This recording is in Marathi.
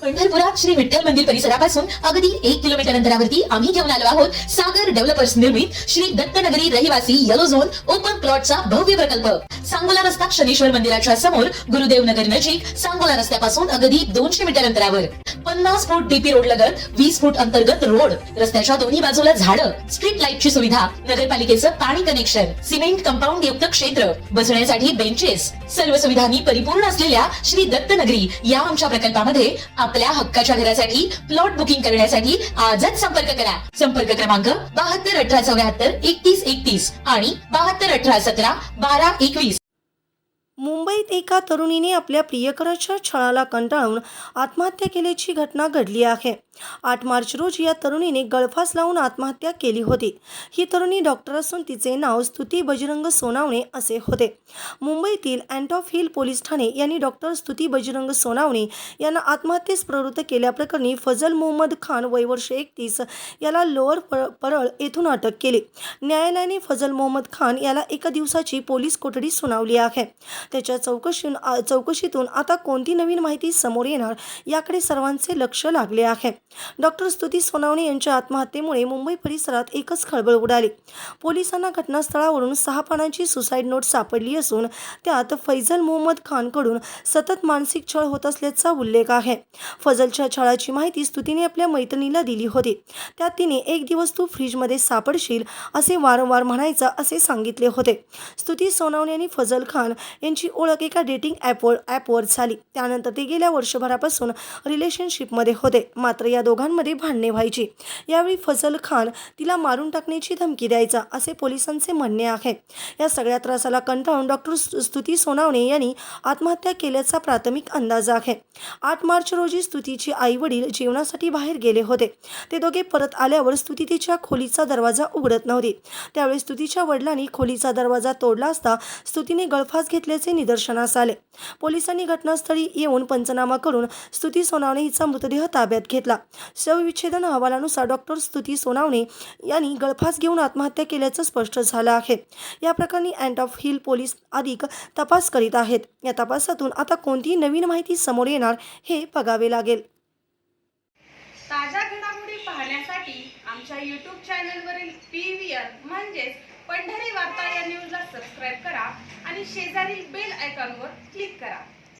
पंढरपुरात श्री विठ्ठल मंदिर परिसरापासून अगदी 1 किलोमीटर अंतरावरती आम्ही घेऊन आलो आहोत सागर डेव्हलपर्स निर्मित श्री दत्तनगरी रहिवासी येलो झोन ओपन प्लॉटचा भव्य प्रकल्प। सांगोला रस्ता शनीश्वर मंदिराच्या समोर गुरुदेव नगर नजीक सांगोला रस्त्यापासून अगदी 200 मीटर अंतरावर 50 फूट डीपी रोड लगत 20 फूट अंतर्गत रोड, रस्त्याच्या दोन्ही बाजूला झाडं, स्ट्रीट लाईटची सुविधा, नगरपालिकेचं पाणी कनेक्शन, सिमेंट कंपाऊंड युक्त क्षेत्र, बसण्यासाठी बेंचेस, सर्व सुविधांनी परिपूर्ण असलेल्या श्री दत्तनगरी या आमच्या प्रकल्पामध्ये आपल्या हक्काच्या घरासाठी प्लॉट बुकिंग करण्यासाठी आजच संपर्क करा। संपर्क क्रमांक 721874 3131 आणि 721817 1221। मुंबईत एका तरुणीने आपल्या प्रियकराच्या छळाला कंटाळून आत्महत्या केल्याची घटना घडली आहे। 8 मार्च रोजी या तरुणीने गळफास लावून आत्महत्या केली होती। ही तरुणी डॉक्टर असून तिचे नाव स्तुती बजरंग सोनावणे असे होते। मुंबईतील अँटॉप हिल पोलीस ठाणे यांनी डॉक्टर स्तुती बजरंग सोनावणे यांना आत्महत्येस प्रवृत्त केल्याप्रकरणी फजल मोहम्मद खान वय वर्ष 31 याला लोअर परळ येथून अटक केली। न्यायालयाने फजल मोहम्मद खान याला 1 दिवसाची पोलीस कोठडी सुनावली आहे। त्याच्या चौकशीतून आता कोणती नवीन माहिती समोर येणार याकडे सर्वांचे लक्ष लागले आहे। डॉक्टर स्तुती सोनावणे यांच्या आत्महत्येमुळे मुंबई परिसरात एकच खळबळ उडाली। पोलिसांना घटनास्थळावरून 6 पानांची सुसाईड नोट सापडली असून त्यात फैजल मोहम्मद खानकडून सतत मानसिक छळ होत असल्याचा उल्लेख आहे। फजलच्या छळाची माहिती स्तुतीने आपल्या मैत्रिणीला दिली होती। त्यात तिने 1 दिवस तू फ्रीजमध्ये सापडशील असे वारंवार म्हणायचा असे सांगितले होते। स्तुती सोनावणे आणि फजल खान यांची ओळख एका डेटिंग ॲपवर झाली। त्यानंतर ते गेल्या वर्षभरापासून रिलेशनशिपमध्ये होते। मात्र या दोघांमध्ये भांडणे व्हायची। यावेळी फजल खान तिला मारून टाकण्याची धमकी द्यायचा असे पोलिसांचे म्हणणे आहे। या सगळ्या त्रासाला कंटाळून डॉक्टर स्तुती सोनावणे यांनी आत्महत्या केल्याचा प्राथमिक अंदाज आहे। 8 मार्च रोजी स्तुतीचे आई वडील जेवणासाठी बाहेर गेले होते। ते दोघे परत आल्यावर स्तुती तिच्या खोलीचा दरवाजा उघडत नव्हती। त्यावेळी स्तुतीच्या वडिलांनी खोलीचा दरवाजा तोडला असता स्तुतीने गळफास घेतल्याचे निदर्शनास आले। पोलिसांनी घटनास्थळी येऊन पंचनामा करून स्तुती सोनावणे हिचा मृतदेह ताब्यात घेतला। शवविच्छेदन अहवालानुसार डॉक्टर स्तुती सोनावणे यांनी गळफास घेऊन आत्महत्या केल्याचं स्पष्ट झालं आहे। या प्रकरणी अँटॉप हिल पोलीस अधिक तपास करीत आहेत। या तपासातून आता कोणती नवीन माहिती समोर येणार हे बघावे लागेल। ताज्या घडामोडी पाहण्यासाठी आमच्या YouTube चॅनलवरील PVR म्हणजेच पंढरी वार्ता या न्यूजला सबस्क्राईब करा आणि शेजारील बेल आयकॉनवर क्लिक करा।